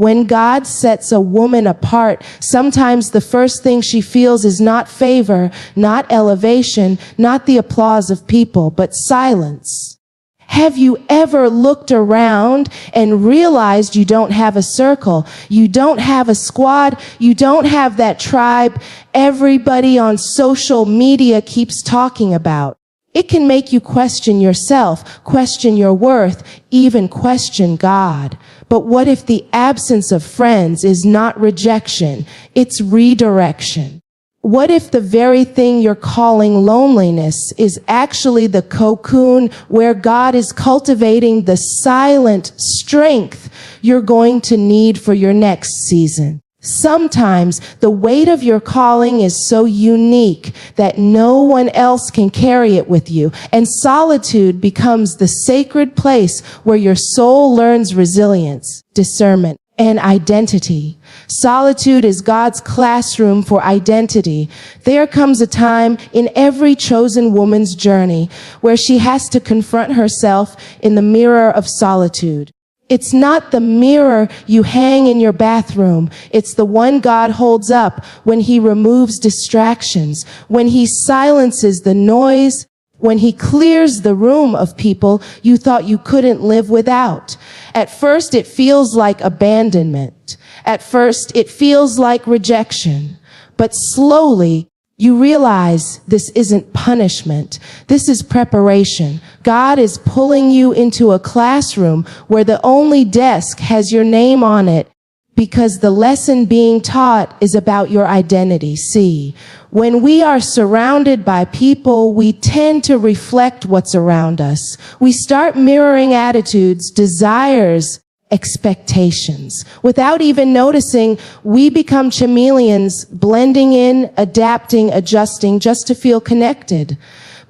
When God sets a woman apart, sometimes the first thing she feels is not favor, not elevation, not the applause of people, but silence. Have you ever looked around and realized you don't have a circle, you don't have a squad, you don't have that tribe everybody on social media keeps talking about? It can make you question yourself, question your worth, even question God. But what if the absence of friends is not rejection, it's redirection? What if the very thing you're calling loneliness is actually the cocoon where God is cultivating the silent strength you're going to need for your next season? Sometimes the weight of your calling is so unique that no one else can carry it with you, and solitude becomes the sacred place where your soul learns resilience, discernment, and identity. Solitude is God's classroom for identity. There comes a time in every chosen woman's journey where she has to confront herself in the mirror of solitude. It's not the mirror you hang in your bathroom. It's the one God holds up when He removes distractions, when He silences the noise, when He clears the room of people you thought you couldn't live without. At first, it feels like abandonment. At first, it feels like rejection. But slowly, you realize this isn't punishment. This is preparation. God is pulling you into a classroom where the only desk has your name on it because the lesson being taught is about your identity. See, when we are surrounded by people, we tend to reflect what's around us. We start mirroring attitudes, desires, expectations. Without even noticing, we become chameleons, blending in, adapting, adjusting just to feel connected.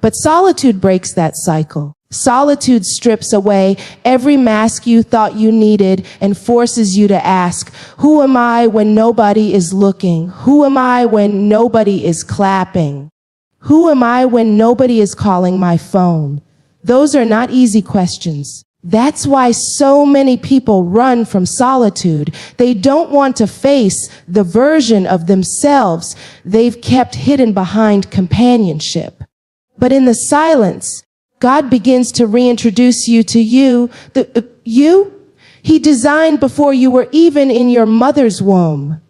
But solitude breaks that cycle. Solitude strips away every mask you thought you needed and forces you to ask, who am I when nobody is looking? Who am I when nobody is clapping? Who am I when nobody is calling my phone? Those are not easy questions. That's why so many people run from solitude. They don't want to face the version of themselves they've kept hidden behind companionship. But in the silence, God begins to reintroduce you to you. You He designed before you were even in your mother's womb.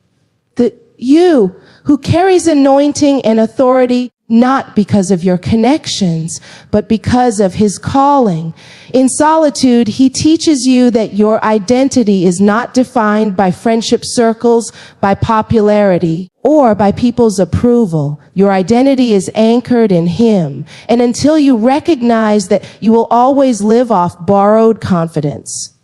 The you who carries anointing and authority not because of your connections, but because of His calling. In solitude, He teaches you that your identity is not defined by friendship circles, by popularity, or by people's approval. Your identity is anchored in Him. And until you recognize that you will always live off borrowed confidence.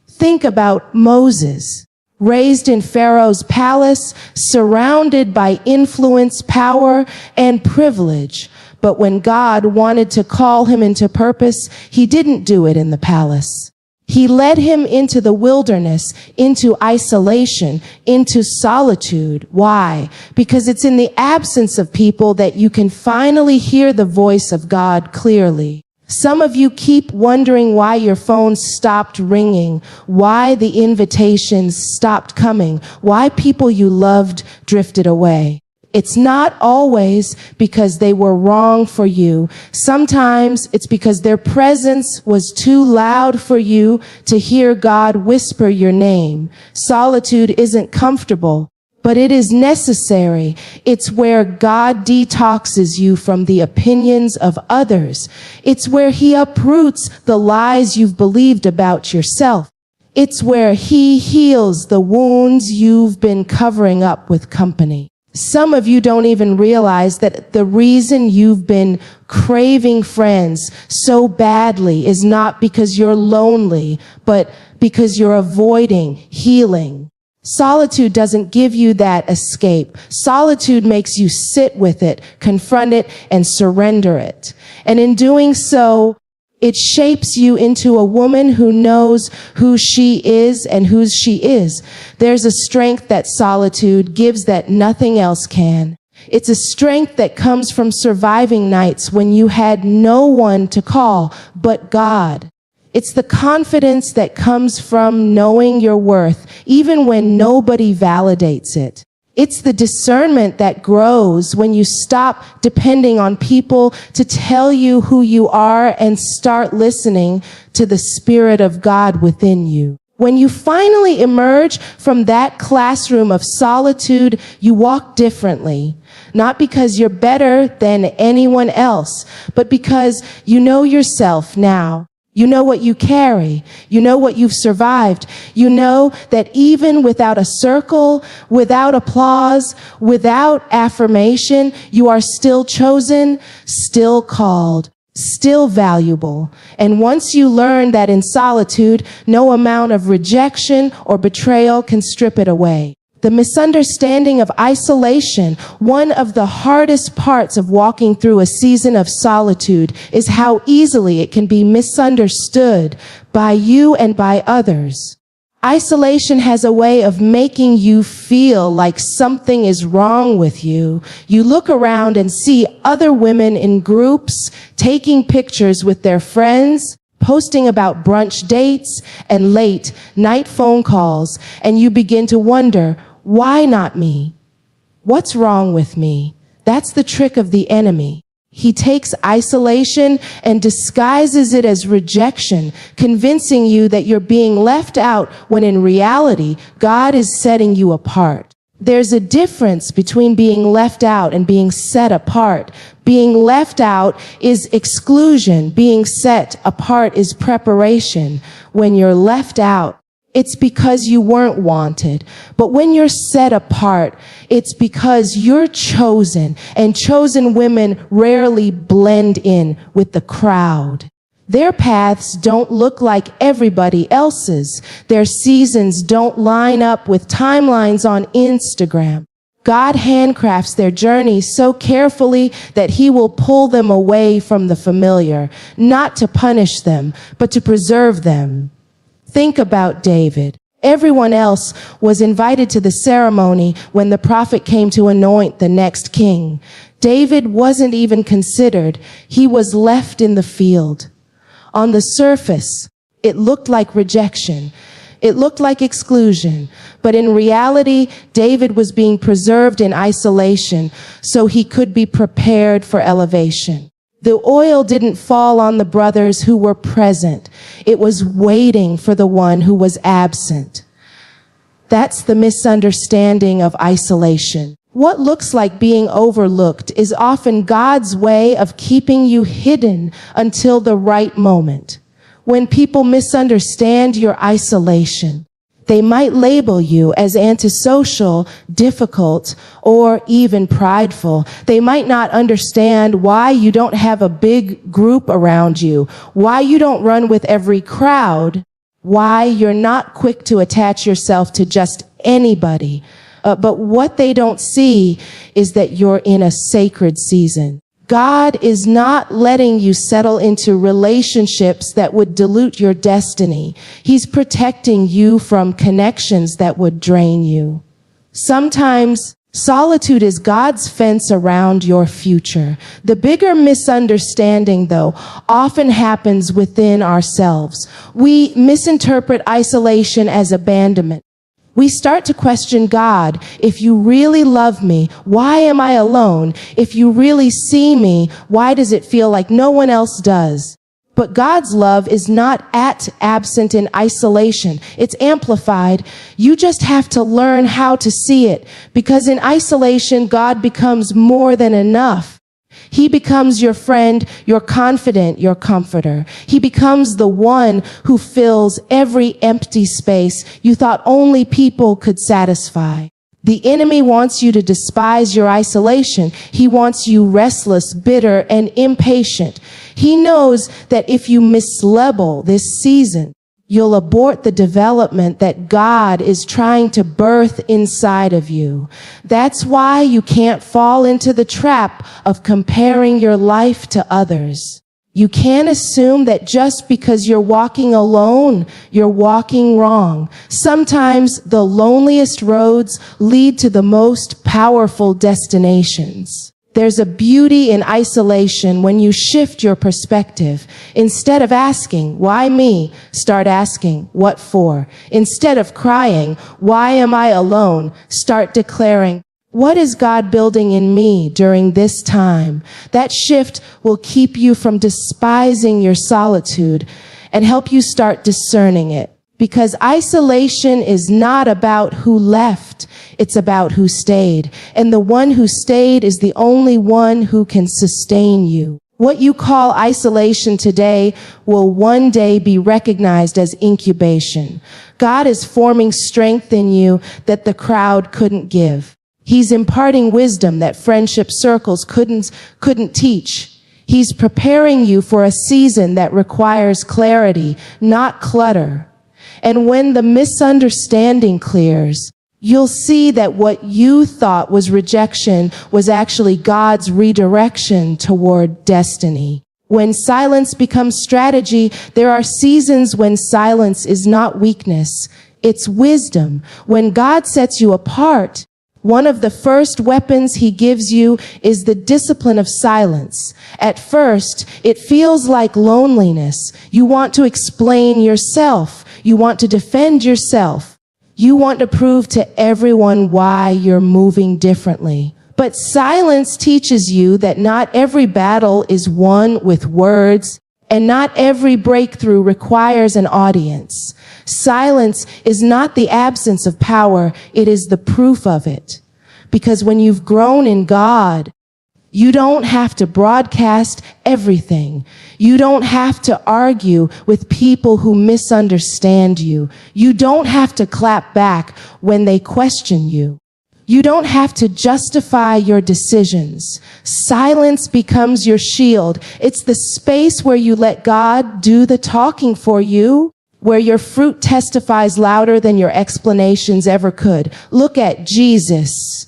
Think about Moses. Raised in Pharaoh's palace, surrounded by influence, power, and privilege. But when God wanted to call him into purpose, He didn't do it in the palace. He led him into the wilderness, into isolation, into solitude. Why? Because it's in the absence of people that you can finally hear the voice of God clearly. Some of you keep wondering why your phone stopped ringing, why the invitations stopped coming, why people you loved drifted away. It's not always because they were wrong for you. Sometimes it's because their presence was too loud for you to hear God whisper your name. Solitude isn't comfortable, but it is necessary. It's where God detoxes you from the opinions of others. It's where He uproots the lies you've believed about yourself. It's where He heals the wounds you've been covering up with company. Some of you don't even realize that the reason you've been craving friends so badly is not because you're lonely, but because you're avoiding healing. Solitude doesn't give you that escape. Solitude makes you sit with it, confront it, and surrender it. And in doing so, it shapes you into a woman who knows who she is and whose she is. There's a strength that solitude gives that nothing else can. It's a strength that comes from surviving nights when you had no one to call but God. It's the confidence that comes from knowing your worth, even when nobody validates it. It's the discernment that grows when you stop depending on people to tell you who you are and start listening to the Spirit of God within you. When you finally emerge from that classroom of solitude, you walk differently. Not because you're better than anyone else, but because you know yourself now. You know what you carry. You know what you've survived. You know that even without a circle, without applause, without affirmation, you are still chosen, still called, still valuable. And once you learn that in solitude, no amount of rejection or betrayal can strip it away. The misunderstanding of isolation, one of the hardest parts of walking through a season of solitude, is how easily it can be misunderstood by you and by others. Isolation has a way of making you feel like something is wrong with you. You look around and see other women in groups taking pictures with their friends, posting about brunch dates and late night phone calls, and you begin to wonder, why not me? What's wrong with me? That's the trick of the enemy. He takes isolation and disguises it as rejection, convincing you that you're being left out when in reality, God is setting you apart. There's a difference between being left out and being set apart. Being left out is exclusion. Being set apart is preparation. When you're left out, it's because you weren't wanted. But when you're set apart, it's because you're chosen, and chosen women rarely blend in with the crowd. Their paths don't look like everybody else's. Their seasons don't line up with timelines on Instagram. God handcrafts their journey so carefully that He will pull them away from the familiar, not to punish them, but to preserve them. Think about David. Everyone else was invited to the ceremony when the prophet came to anoint the next king. David wasn't even considered. He was left in the field. On the surface, it looked like rejection. It looked like exclusion. But in reality, David was being preserved in isolation so he could be prepared for elevation. The oil didn't fall on the brothers who were present. It was waiting for the one who was absent. That's the misunderstanding of isolation. What looks like being overlooked is often God's way of keeping you hidden until the right moment. When people misunderstand your isolation, they might label you as antisocial, difficult, or even prideful. They might not understand why you don't have a big group around you, why you don't run with every crowd, why you're not quick to attach yourself to just anybody. But what they don't see is that you're in a sacred season. God is not letting you settle into relationships that would dilute your destiny. He's protecting you from connections that would drain you. Sometimes solitude is God's fence around your future. The bigger misunderstanding, though, often happens within ourselves. We misinterpret isolation as abandonment. We start to question God. If you really love me, why am I alone? If you really see me, why does it feel like no one else does? But God's love is not absent in isolation. It's amplified. You just have to learn how to see it, because in isolation, God becomes more than enough. He becomes your friend, your confidant, your comforter. He becomes the one who fills every empty space you thought only people could satisfy. The enemy wants you to despise your isolation. He wants you restless, bitter, and impatient. He knows that if you mislabel this season, you'll abort the development that God is trying to birth inside of you. That's why you can't fall into the trap of comparing your life to others. You can't assume that just because you're walking alone, you're walking wrong. Sometimes the loneliest roads lead to the most powerful destinations. There's a beauty in isolation when you shift your perspective. Instead of asking, why me? Start asking, what for? Instead of crying, why am I alone? Start declaring, what is God building in me during this time? That shift will keep you from despising your solitude and help you start discerning it. Because isolation is not about who left, it's about who stayed. And the one who stayed is the only one who can sustain you. What you call isolation today will one day be recognized as incubation. God is forming strength in you that the crowd couldn't give. He's imparting wisdom that friendship circles couldn't teach. He's preparing you for a season that requires clarity, not clutter. And when the misunderstanding clears, you'll see that what you thought was rejection was actually God's redirection toward destiny. When silence becomes strategy, there are seasons when silence is not weakness, it's wisdom. When God sets you apart, one of the first weapons he gives you is the discipline of silence. At first, it feels like loneliness. You want to explain yourself. You want to defend yourself. You want to prove to everyone why you're moving differently. But silence teaches you that not every battle is won with words, and not every breakthrough requires an audience. Silence is not the absence of power, it is the proof of it. Because when you've grown in God, you don't have to broadcast everything. You don't have to argue with people who misunderstand you. You don't have to clap back when they question you. You don't have to justify your decisions. Silence becomes your shield. It's the space where you let God do the talking for you, where your fruit testifies louder than your explanations ever could. Look at Jesus.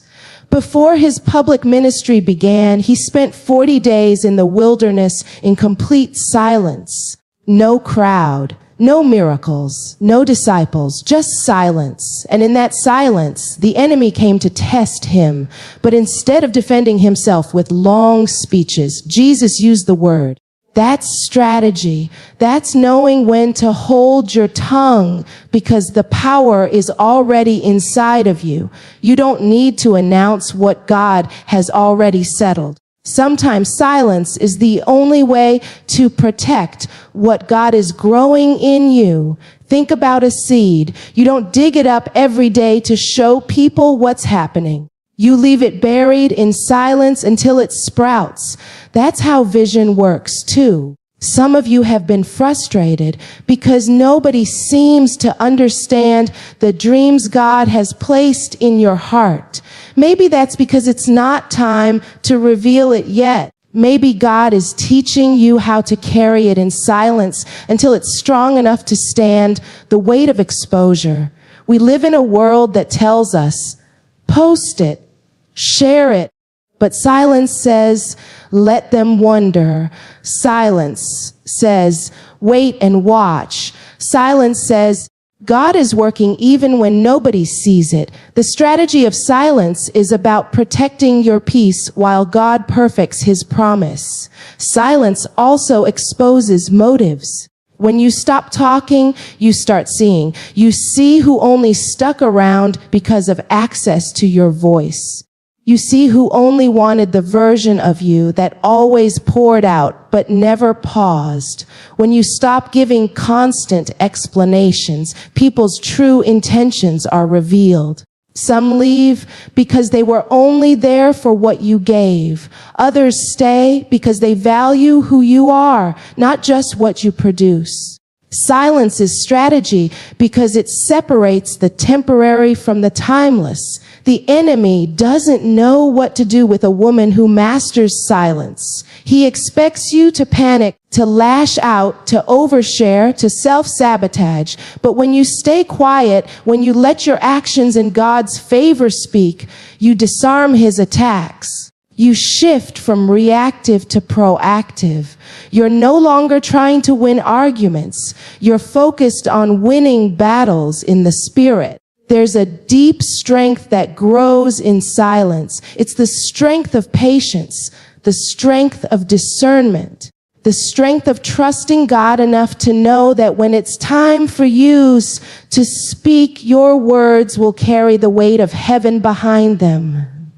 Before his public ministry began, he spent 40 days in the wilderness in complete silence. No crowd, no miracles, no disciples, just silence. And in that silence, the enemy came to test him. But instead of defending himself with long speeches, Jesus used the word. That's strategy. That's knowing when to hold your tongue because the power is already inside of you. You don't need to announce what God has already settled. Sometimes silence is the only way to protect what God is growing in you. Think about a seed. You don't dig it up every day to show people what's happening. You leave it buried in silence until it sprouts. That's how vision works too. Some of you have been frustrated because nobody seems to understand the dreams God has placed in your heart. Maybe that's because it's not time to reveal it yet. Maybe God is teaching you how to carry it in silence until it's strong enough to stand the weight of exposure. We live in a world that tells us, post it, share it. But silence says, let them wonder. Silence says, wait and watch. Silence says, God is working even when nobody sees it. The strategy of silence is about protecting your peace while God perfects his promise. Silence also exposes motives. When you stop talking, you start seeing. You see who only stuck around because of access to your voice. You see who only wanted the version of you that always poured out but never paused. When you stop giving constant explanations, people's true intentions are revealed. Some leave because they were only there for what you gave. Others stay because they value who you are, not just what you produce. Silence is strategy because it separates the temporary from the timeless. The enemy doesn't know what to do with a woman who masters silence. He expects you to panic, to lash out, to overshare, to self-sabotage. But when you stay quiet, when you let your actions in God's favor speak, you disarm his attacks. You shift from reactive to proactive. You're no longer trying to win arguments. You're focused on winning battles in the spirit. There's a deep strength that grows in silence. It's the strength of patience, the strength of discernment, the strength of trusting God enough to know that when it's time for you to speak, your words will carry the weight of heaven behind them.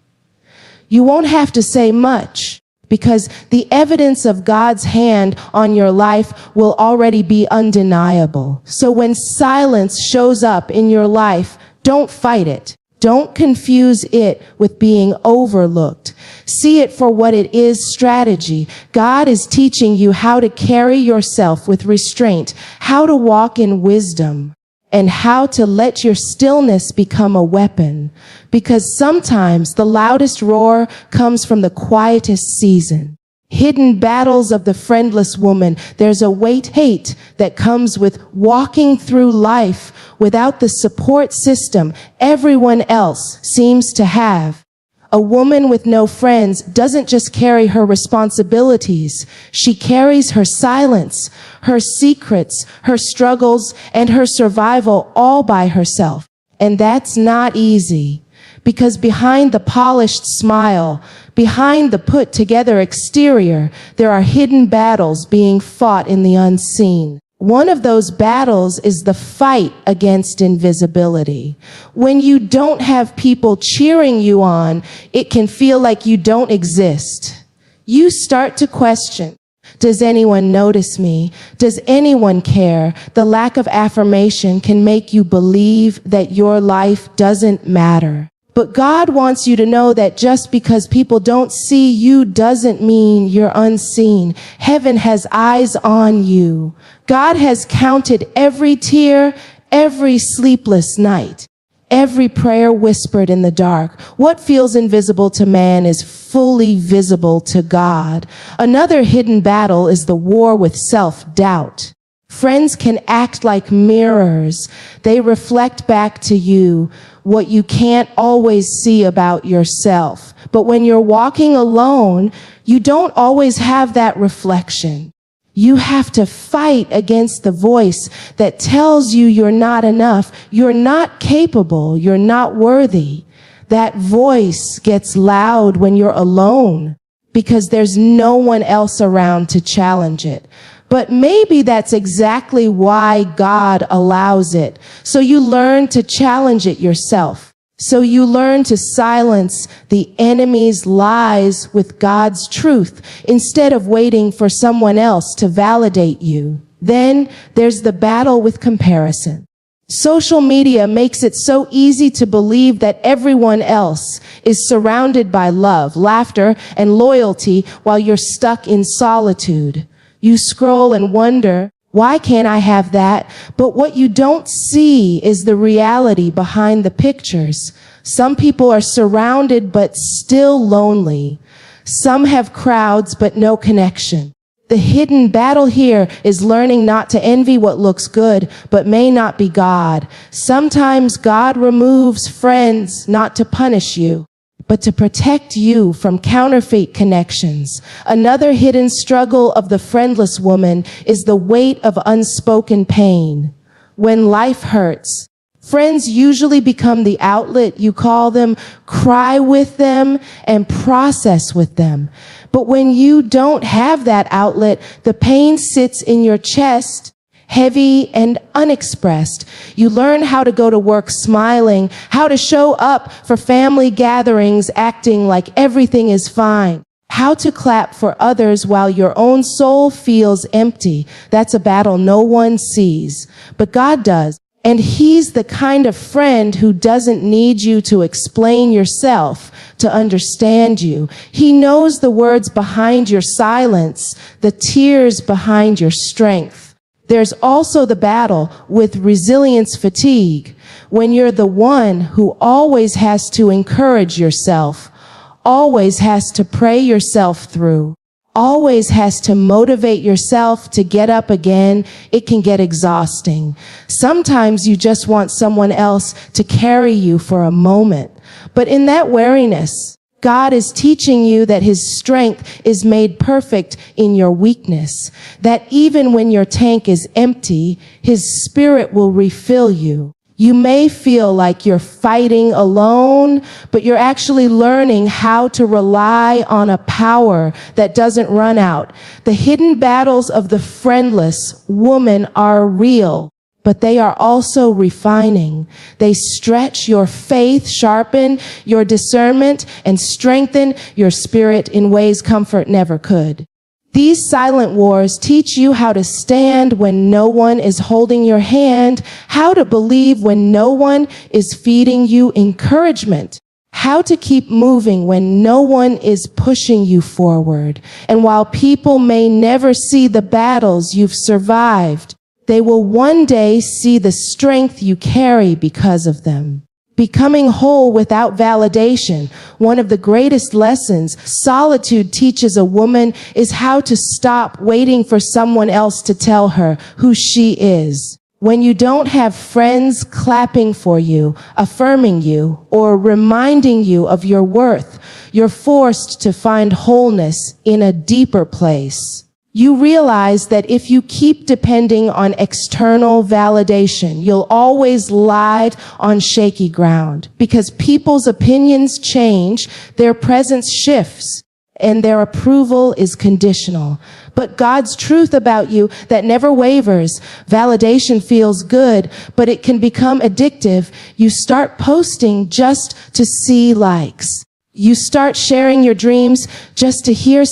You won't have to say much, because the evidence of God's hand on your life will already be undeniable. So when silence shows up in your life, don't fight it. Don't confuse it with being overlooked. See it for what it is: strategy. God is teaching you how to carry yourself with restraint, how to walk in wisdom, and how to let your stillness become a weapon. Because sometimes the loudest roar comes from the quietest season. Hidden battles of the friendless woman. There's a hate that comes with walking through life without the support system everyone else seems to have. A woman with no friends doesn't just carry her responsibilities. She carries her silence, her secrets, her struggles, and her survival all by herself. And that's not easy, because behind the polished smile, behind the put-together exterior, there are hidden battles being fought in the unseen. One of those battles is the fight against invisibility. When you don't have people cheering you on, it can feel like you don't exist. You start to question, does anyone notice me? Does anyone care? The lack of affirmation can make you believe that your life doesn't matter. But God wants you to know that just because people don't see you doesn't mean you're unseen. Heaven has eyes on you. God has counted every tear, every sleepless night, every prayer whispered in the dark. What feels invisible to man is fully visible to God. Another hidden battle is the war with self-doubt. Friends can act like mirrors. They reflect back to you what you can't always see about yourself. But when you're walking alone, you don't always have that reflection. You have to fight against the voice that tells you you're not enough, you're not capable, you're not worthy. That voice gets loud when you're alone, because there's no one else around to challenge it. But maybe that's exactly why God allows it. So you learn to challenge it yourself. So you learn to silence the enemy's lies with God's truth instead of waiting for someone else to validate you. Then there's the battle with comparison. Social media makes it so easy to believe that everyone else is surrounded by love, laughter, and loyalty while you're stuck in solitude. You scroll and wonder, why can't I have that? But what you don't see is the reality behind the pictures. Some people are surrounded but still lonely. Some have crowds but no connection. The hidden battle here is learning not to envy what looks good but may not be God. Sometimes God removes friends not to punish you, but to protect you from counterfeit connections. Another hidden struggle of the friendless woman is the weight of unspoken pain. When life hurts, friends usually become the outlet. You call them, cry with them, and process with them. But when you don't have that outlet, the pain sits in your chest, heavy and unexpressed. You learn how to go to work smiling, how to show up for family gatherings acting like everything is fine, how to clap for others while your own soul feels empty. That's a battle no one sees, but God does. And He's the kind of friend who doesn't need you to explain yourself to understand you. He knows the words behind your silence, the tears behind your strength. There's also the battle with resilience fatigue, when you're the one who always has to encourage yourself, always has to pray yourself through, always has to motivate yourself to get up again. It can get exhausting. Sometimes you just want someone else to carry you for a moment. But in that weariness, God is teaching you that His strength is made perfect in your weakness, that even when your tank is empty, His Spirit will refill you. You may feel like you're fighting alone, but you're actually learning how to rely on a power that doesn't run out. The hidden battles of the friendless woman are real, but they are also refining. They stretch your faith, sharpen your discernment, and strengthen your spirit in ways comfort never could. These silent wars teach you how to stand when no one is holding your hand, how to believe when no one is feeding you encouragement, how to keep moving when no one is pushing you forward. And while people may never see the battles you've survived, they will one day see the strength you carry because of them. Becoming whole without validation. One of the greatest lessons solitude teaches a woman is how to stop waiting for someone else to tell her who she is. When you don't have friends clapping for you, affirming you, or reminding you of your worth, you're forced to find wholeness in a deeper place. You realize that if you keep depending on external validation, you'll always lie on shaky ground because people's opinions change, their presence shifts, and their approval is conditional. But God's truth about you that never wavers, validation feels good, but it can become addictive. You start posting just to see likes. You start sharing your dreams just to hear